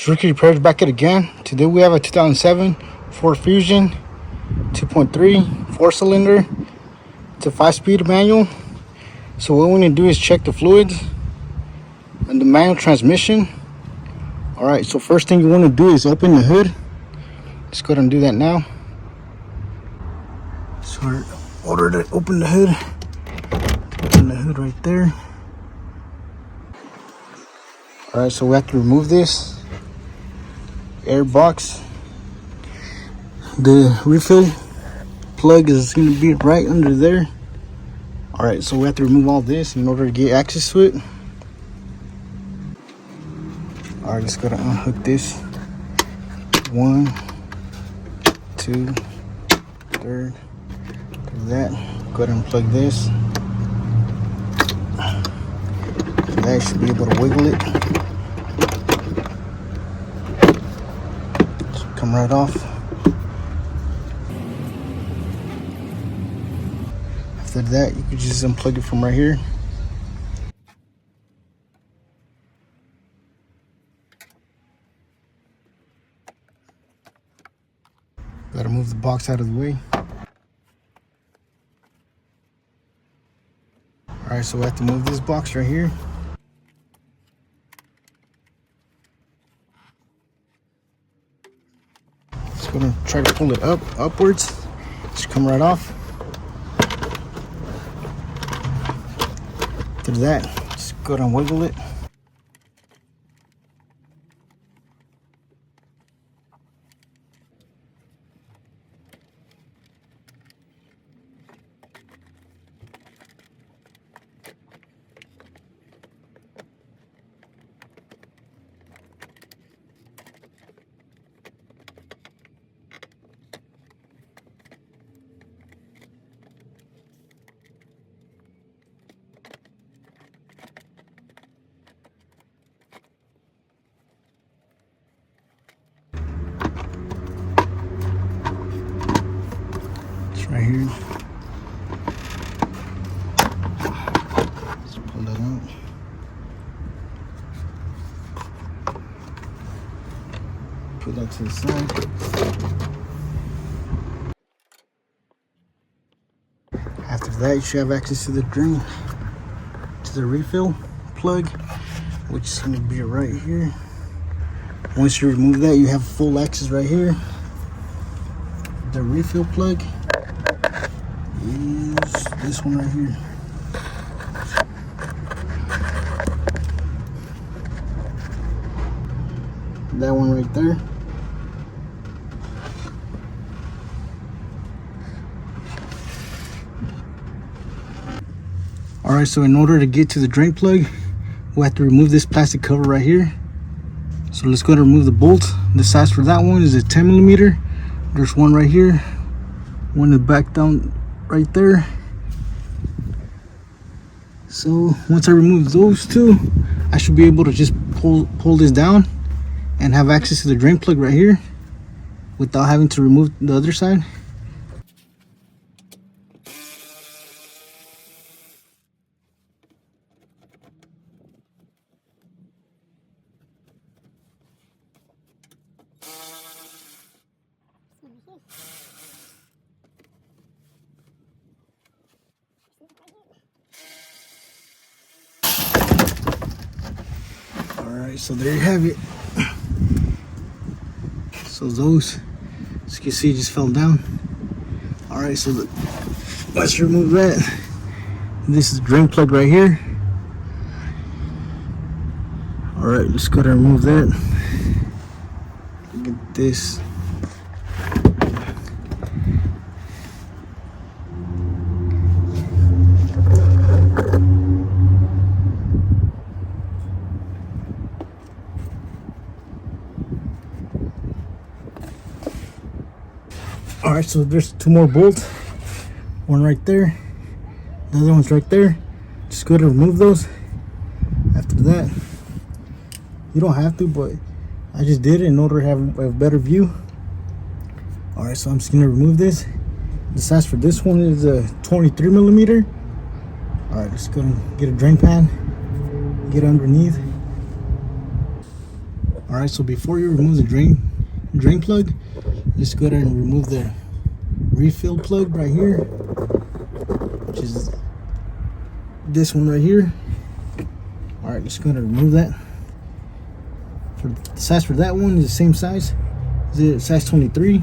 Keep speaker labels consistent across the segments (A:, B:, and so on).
A: Ricky Repairs back at it again. Today we have a 2007 Ford Fusion 2.3 4-cylinder. It's a 5-speed manual. So what we need to do is check the fluids and the manual transmission. Alright, so first thing you want to do is open the hood. Let's go ahead and do that now. So in order to open the hood, open the hood right there. Alright, so we have to remove this air box. The refill plug is going to be right under there. Alright, so we have to remove all this in order to get access to it. Alright, just gotta unhook this. 1, 2, 3rd. Do that. Go ahead and plug this. That should be able to wiggle it. Should come right off. After that, you can just unplug it from right here. Gotta move the box out of the way. Alright, so we have to move this box right here. Just gonna try to pull it upwards. Just come right off. After that, just go ahead and wiggle it. Right here. Let's pull that out. Put that to the side. After that, you should have access to the drain, to the refill plug, which is going to be right here. Once you remove that, you have full access right here. The refill plug is this one right here. That one right there. Alright, so in order to get to the drain plug, we'll have to remove this plastic cover right here. So let's go ahead and remove the bolt. The size for that one is a 10 millimeter. There's one right here, one in the back down right there. So once I remove those two, I should be able to just pull this down and have access to the drain plug right here without having to remove the other side. Alright, so there you have it. So those, as you can see, just fell down. Alright, so let's remove that. This is the drain plug right here. Alright, let's go ahead and remove that. Look at this. Alright, so there's two more bolts. One right there. The other one's right there. Just go to remove those. After that, you don't have to, but I just did it in order to have a better view. Alright, so I'm just going to remove this. The size for this one is a 23 millimeter. Alright, let's go and get a drain pan. Get underneath. All right, so before you remove the drain plug, just go ahead and remove the refill plug right here, which is this one right here. All right, just go ahead and remove that. For the size for that one is the same size. Is it size 23?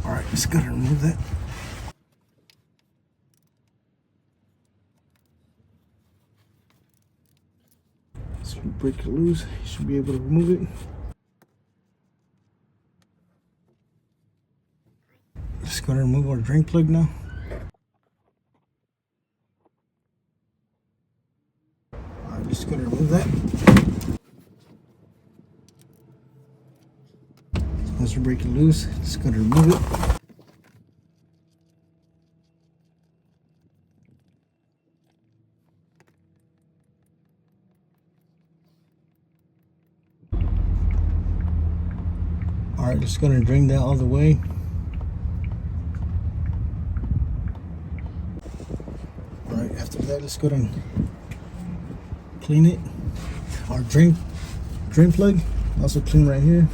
A: All right, just go ahead and remove that. So you break it loose, you should be able to remove it. Just go ahead and remove our drain plug now. Alright, just go ahead and remove that. Once you break it loose, just go ahead and remove it. Alright, just going to drain that all the way. Alright, after that, let's go ahead and clean it. Our drain plug, also clean right here.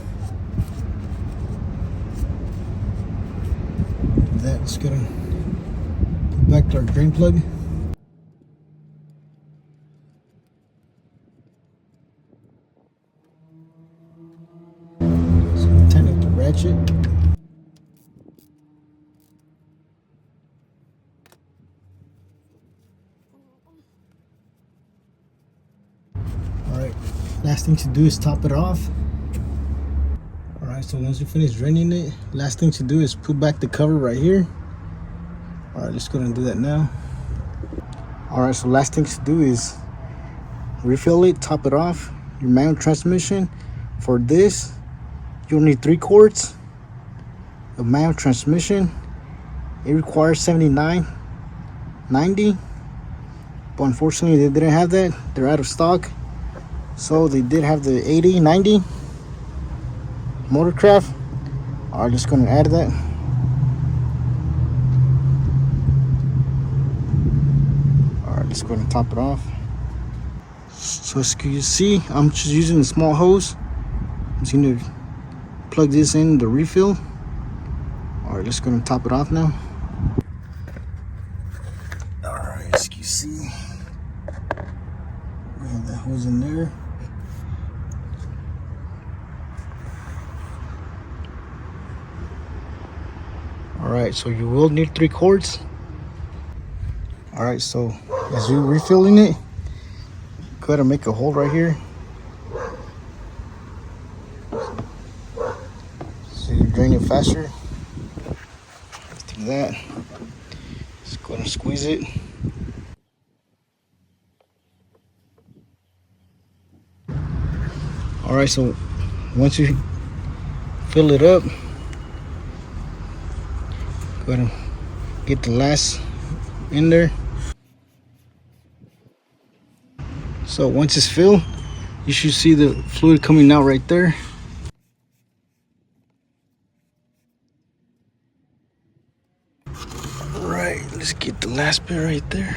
A: After that, let's go ahead and put back to our drain plug. So tighten up the ratchet. Alright, last thing to do is top it off. Alright, so once you finish draining it, last thing to do is put back the cover right here. Alright, let's go ahead and do that now. Alright, so last thing to do is refill it, top it off. Your manual transmission, for this, you'll need 3 quarts of manual transmission. It requires 79.90, but unfortunately they didn't have that. They're out of stock. So they did have the 80.90 Motorcraft. I'm just going to add that. Alright, let's go ahead and top it off. So as you can see, I'm just using a small hose. I'm just going to plug this in the refill. Alright, let's go ahead and top it off now. Alright, as you can see, we have that hose in there. Alright, so you will need 3 quarts. Alright, so as you're refilling it, go ahead and make a hole right here. So you drain it faster. After that, just go ahead and squeeze it. Alright, so once you fill it up, go ahead and get the last in there. So once it's filled, you should see the fluid coming out right there. Right, let's get the last bit right there.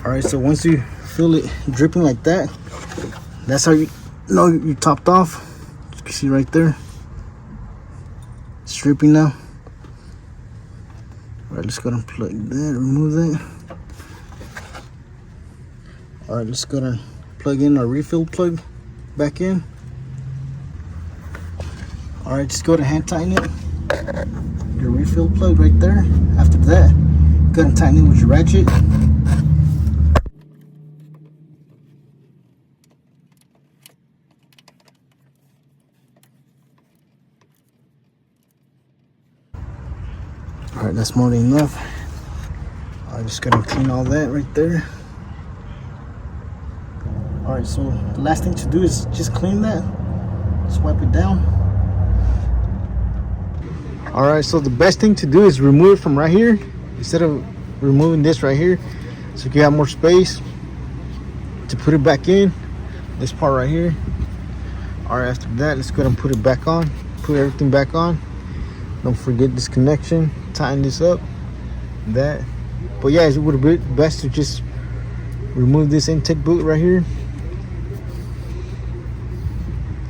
A: Alright, so once you feel it dripping like that, that's how you know you topped off. You can see right there. It's dripping now. Alright, let's go ahead and plug that, remove that. Alright, let's go ahead and plug in our refill plug back in. Alright, just go ahead and hand tighten it. Your refill plug right there. After that, go ahead and tighten it with your ratchet. Alright, that's more than enough. I just gotta clean all that right there. Alright, so the last thing to do is just clean that. Just wipe it down. Alright, so the best thing to do is remove it from right here instead of removing this right here, so you have more space to put it back in. This part right here. Alright, after that, let's go ahead and put it back on. Put everything back on. Don't forget this connection, tighten this up, that. But yeah, it would be best to just remove this intake boot right here.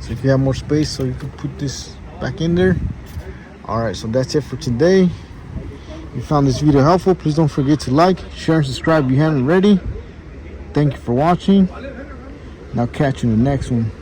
A: So if you have more space, so you can put this back in there. All right, so that's it for today. If you found this video helpful, please don't forget to like, share, and subscribe if you haven't already. Thank you for watching, and I'll catch you in the next one.